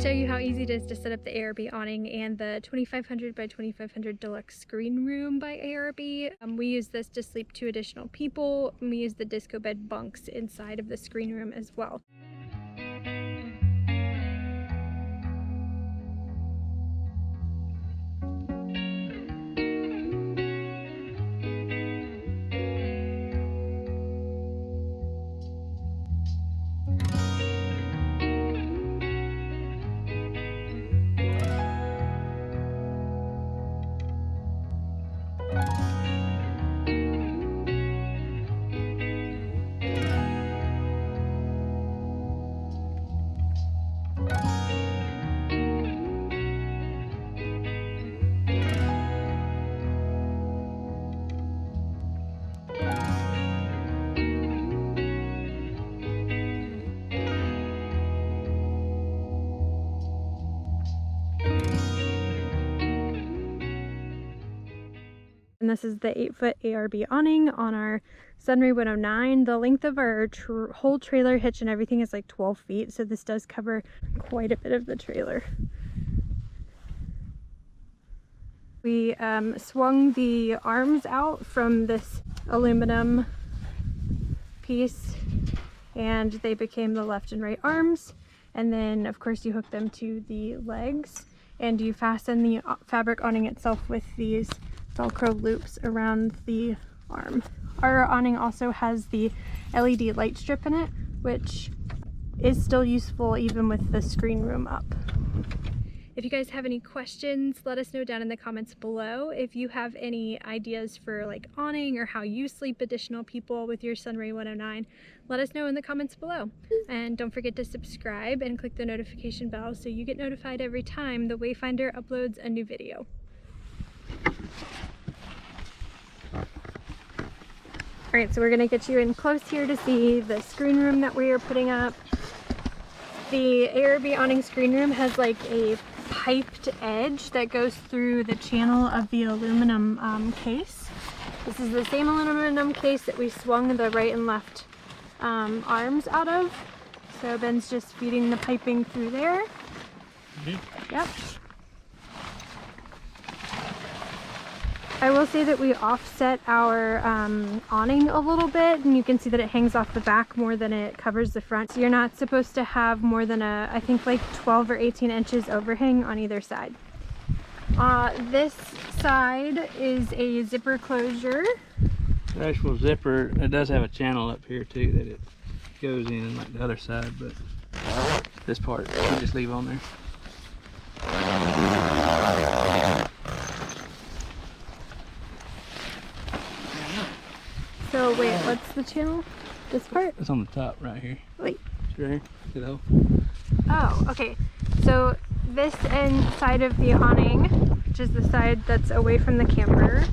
show you how easy it is to set up the ARB awning and the 2500 by 2500 deluxe screen room by ARB. We use this to sleep 2 additional people, and we use the disco bed bunks inside of the screen room as well. And this is the 8-foot ARB awning on our Sunray 109. The length of our whole trailer hitch and everything is like 12 feet, so this does cover quite a bit of the trailer. We swung the arms out from this aluminum piece and they became the left and right arms, and then of course you hook them to the legs and you fasten the fabric awning itself with these Velcro loops around the arm. Our awning also has the LED light strip in it, which is still useful even with the screen room up. If you guys have any questions, let us know down in the comments below. If you have any ideas for like awning or how you sleep additional people with your Sunray 109, let us know in the comments below. And don't forget to subscribe and click the notification bell so you get notified every time the Wayfinder uploads a new video. Alright, so we're going to get you in close here to see the screen room that we are putting up. The ARB awning screen room has like a piped edge that goes through the channel of the aluminum case. This is the same aluminum case that we swung the right and left arms out of. So Ben's just feeding the piping through there. Yep. I will say that we offset our awning a little bit, and you can see that it hangs off the back more than it covers the front. So you're not supposed to have more than I think like 12 or 18 inches overhang on either side. This side is a zipper closure. The actual zipper, it does have a channel up here too that it goes in like the other side, but this part you just leave on there. So wait, what's the channel? This part? It's on the top right here. Wait. It's right here. See the hole? Oh, okay. So this inside of the awning, which is the side that's away from the camper,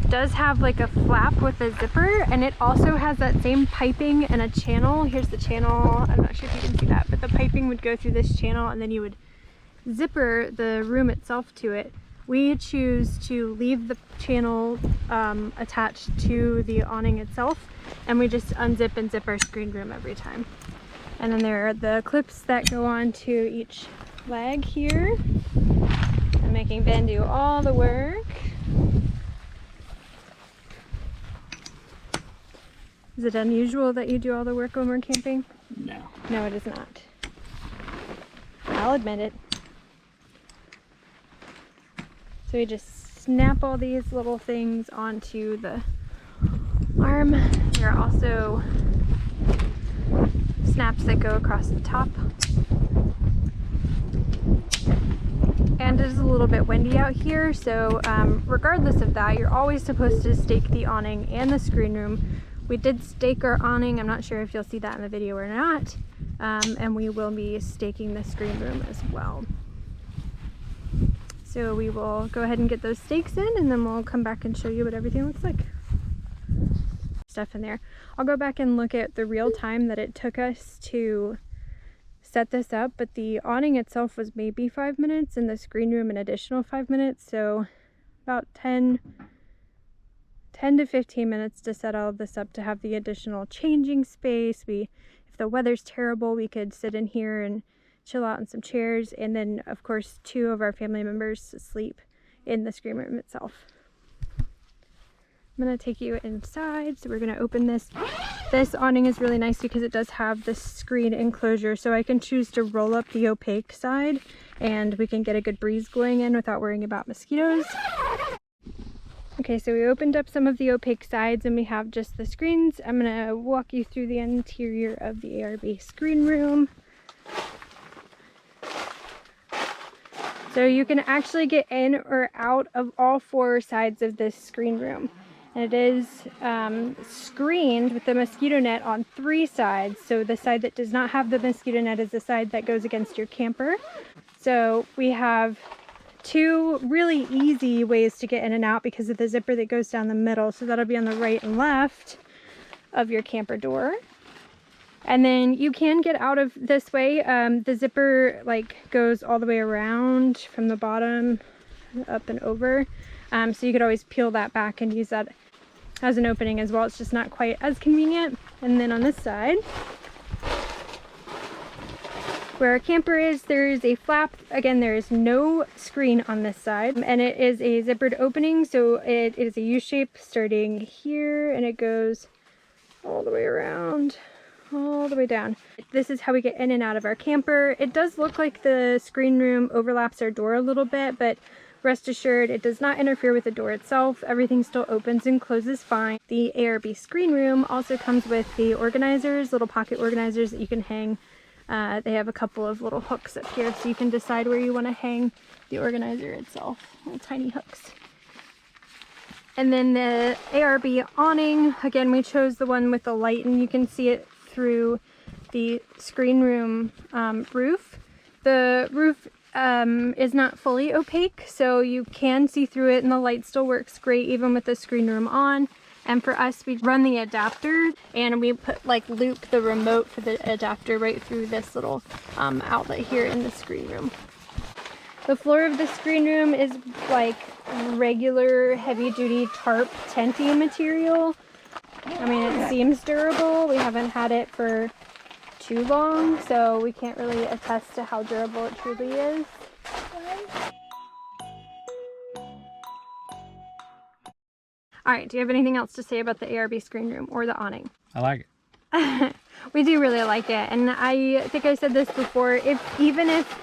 does have like a flap with a zipper, and it also has that same piping and a channel. Here's the channel. I'm not sure if you can see that, but the piping would go through this channel and then you would zipper the room itself to it. We choose to leave the channel attached to the awning itself, and we just unzip and zip our screen room every time. And then there are the clips that go on to each leg here. I'm making Ben do all the work. Is it unusual that you do all the work when we're camping? No. No, it is not. I'll admit it. So we just snap all these little things onto the arm. There are also snaps that go across the top. And it is a little bit windy out here, so regardless of that, you're always supposed to stake the awning and the screen room. We did stake our awning. I'm not sure if you'll see that in the video or not. And we will be staking the screen room as well. So we will go ahead and get those stakes in, and then we'll come back and show you what everything looks like. Stuff in there. I'll go back and look at the real time that it took us to set this up, but the awning itself was maybe 5 minutes, and the screen room an additional 5 minutes, so about 10 to 15 minutes to set all of this up to have the additional changing space. If the weather's terrible, we could sit in here and chill out in some chairs. And then of course 2 of our family members sleep in the screen room itself. I'm gonna take you inside, so we're gonna open this. This awning is really nice because it does have this screen enclosure, so I can choose to roll up the opaque side and we can get a good breeze going in without worrying about mosquitoes. Okay, so we opened up some of the opaque sides and we have just the screens. I'm gonna walk you through the interior of the ARB screen room. So you can actually get in or out of all 4 sides of this screen room. And it is screened with the mosquito net on 3 sides. So the side that does not have the mosquito net is the side that goes against your camper. So we have 2 really easy ways to get in and out because of the zipper that goes down the middle. So that'll be on the right and left of your camper door. And then you can get out of this way. The zipper goes all the way around from the bottom up and over. So you could always peel that back and use that as an opening as well. It's just not quite as convenient. And then on this side, where our camper is, there is a flap. Again, there is no screen on this side, and it is a zippered opening. So it is a U shape starting here, and it goes all the way around, all the way down. This is how we get in and out of our camper. It does look like the screen room overlaps our door a little bit, but rest assured, it does not interfere with the door itself. Everything still opens and closes fine. The ARB screen room also comes with the organizers, little pocket organizers that you can hang. They have a couple of little hooks up here, so you can decide where you want to hang the organizer itself. Little tiny hooks. And then the ARB awning, again, we chose the one with the light, and you can see it through the screen room roof. The roof is not fully opaque, so you can see through it, and the light still works great even with the screen room on. And for us, we run the adapter, and we put loop the remote for the adapter right through this little outlet here in the screen room. The floor of the screen room is regular heavy-duty tarp tenty material. I mean, it seems durable. We haven't had it for too long, so we can't really attest to how durable it truly is. All right, do you have anything else to say about the ARB screen room or the awning? I like it. We do really like it, and I think I said this before, even if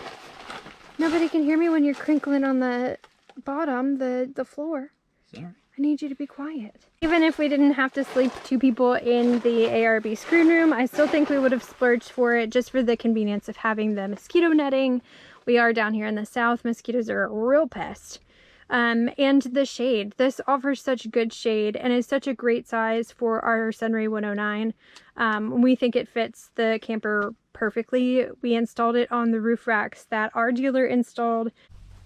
nobody can hear me when you're crinkling on the bottom, the floor. Sorry. I need you to be quiet. Even if we didn't have to sleep 2 people in the ARB screen room, I still think we would have splurged for it just for the convenience of having the mosquito netting. We are down here in the south. Mosquitoes are a real pest. And the shade. This offers such good shade and is such a great size for our Sunray 109. We think it fits the camper perfectly. We installed it on the roof racks that our dealer installed.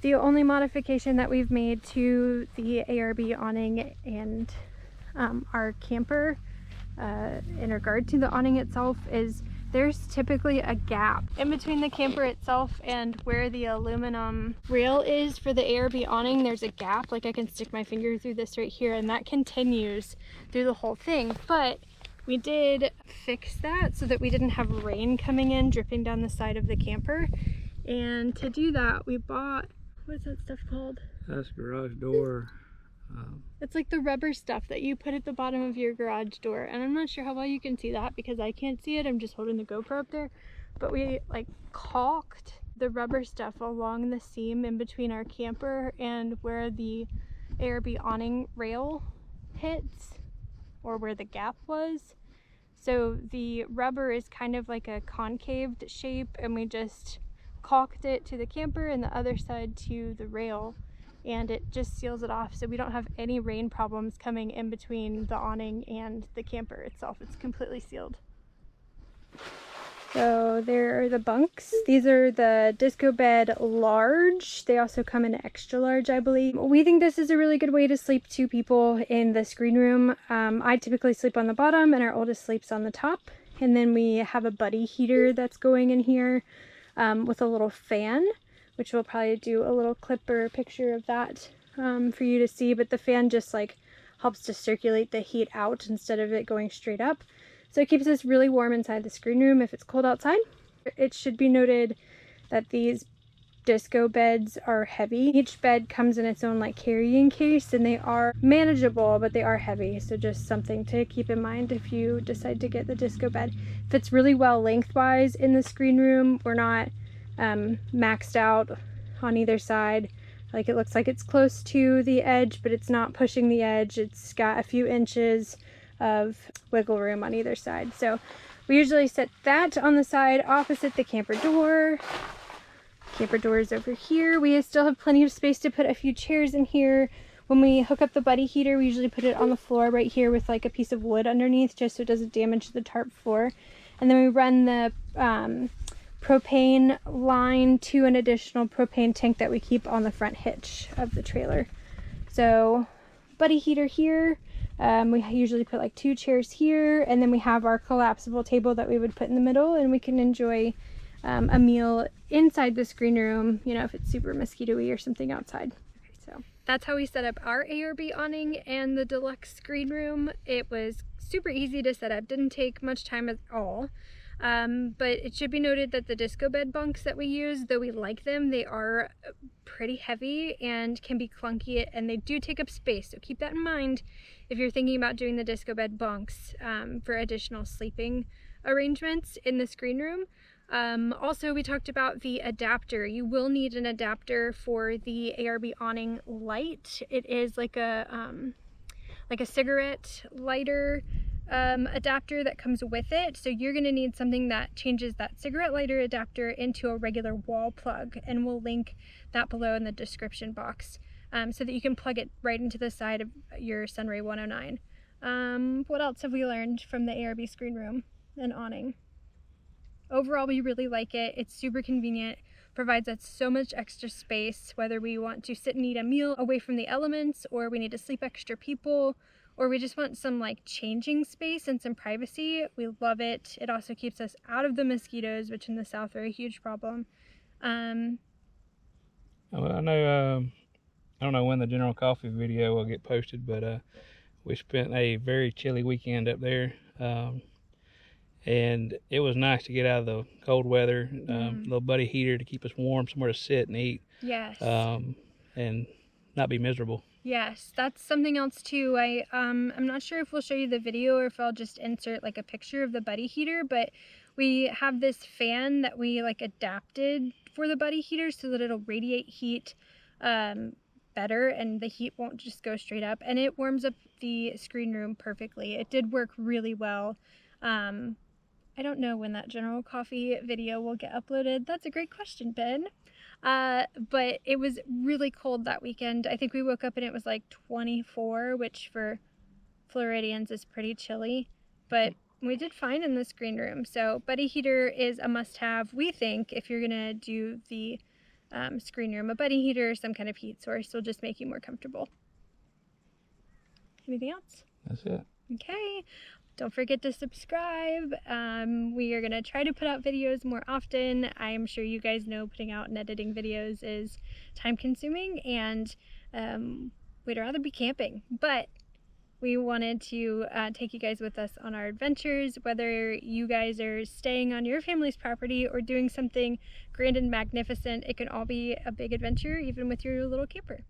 The only modification that we've made to the ARB awning and our camper in regard to the awning itself is there's typically a gap in between the camper itself and where the aluminum rail is for the ARB awning. There's a gap, I can stick my finger through this right here, and that continues through the whole thing. But we did fix that so that we didn't have rain coming in dripping down the side of the camper. And to do that, we bought, what's that stuff called? That's garage door. It's like the rubber stuff that you put at the bottom of your garage door, and I'm not sure how well you can see that because I can't see it. I'm just holding the GoPro up there, but we caulked the rubber stuff along the seam in between our camper and where the ARB awning rail hits, or where the gap was. So the rubber is kind of like a concaved shape, and we just caulked it to the camper and the other side to the rail, and it just seals it off so we don't have any rain problems coming in between the awning and the camper itself. It's completely sealed. So there are the bunks. These are the disco bed large. They also come in extra large, I believe. We think this is a really good way to sleep 2 people in the screen room. I typically sleep on the bottom and our oldest sleeps on the top. And then we have a buddy heater that's going in here with a little fan, which we'll probably do a little clip or a picture of that for you to see. But the fan just helps to circulate the heat out instead of it going straight up. So it keeps us really warm inside the screen room if it's cold outside. It should be noted that these disco beds are heavy. Each bed comes in its own like carrying case, and they are manageable, but they are heavy. So just something to keep in mind if you decide to get the disco bed. Fits really well lengthwise in the screen room. We're not maxed out on either side. Like, it looks like it's close to the edge, but it's not pushing the edge. It's got a few inches of wiggle room on either side. So we usually set that on the side opposite the camper door. Camper door is over here. We still have plenty of space to put a few chairs in here. When we hook up the buddy heater, we usually put it on the floor right here with like a piece of wood underneath, just so it doesn't damage the tarp floor. And then we run the propane line to an additional propane tank that we keep on the front hitch of the trailer. So buddy heater here. We usually put like 2 chairs here, and then we have our collapsible table that we would put in the middle, and we can enjoy a meal inside the screen room, you know, if it's super mosquito-y or something outside. Okay, so that's how we set up our ARB awning and the deluxe screen room. It was super easy to set up, didn't take much time at all. But it should be noted that the disco bed bunks that we use, though we like them, they are pretty heavy and can be clunky, and they do take up space. So keep that in mind if you're thinking about doing the disco bed bunks for additional sleeping arrangements in the screen room. Also, we talked about the adapter. You will need an adapter for the ARB awning light. It is like a cigarette lighter adapter that comes with it. So you're going to need something that changes that cigarette lighter adapter into a regular wall plug, and we'll link that below in the description box so that you can plug it right into the side of your Sunray 109. What else have we learned from the ARB screen room and awning? Overall, we really like it. It's super convenient, provides us so much extra space, whether we want to sit and eat a meal away from the elements, or we need to sleep extra people, or we just want some like changing space and some privacy. We love it. It also keeps us out of the mosquitoes, which in the South are a huge problem. Well, I know, I don't know when the General Coffee video will get posted, but we spent a very chilly weekend up there. And it was nice to get out of the cold weather, little buddy heater to keep us warm, somewhere to sit and eat. Yes. And not be miserable. Yes, that's something else too. I'm not sure if we'll show you the video or if I'll just insert like a picture of the buddy heater, but we have this fan that we like adapted for the buddy heater so that it'll radiate heat better, and the heat won't just go straight up, and it warms up the screen room perfectly. It did work really well. I don't know when that General Coffee video will get uploaded. That's a great question, Ben. But it was really cold that weekend. I think we woke up and it was like 24, which for Floridians is pretty chilly, but we did fine in the screen room. So buddy heater is a must-have, we think, if you're gonna do the screen room. A buddy heater or some kind of heat source will just make you more comfortable. Anything else? That's it. Okay. Don't forget to subscribe. We are going to try to put out videos more often. I am sure you guys know putting out and editing videos is time consuming, and we'd rather be camping, but we wanted to take you guys with us on our adventures, whether you guys are staying on your family's property or doing something grand and magnificent. It can all be a big adventure, even with your little camper.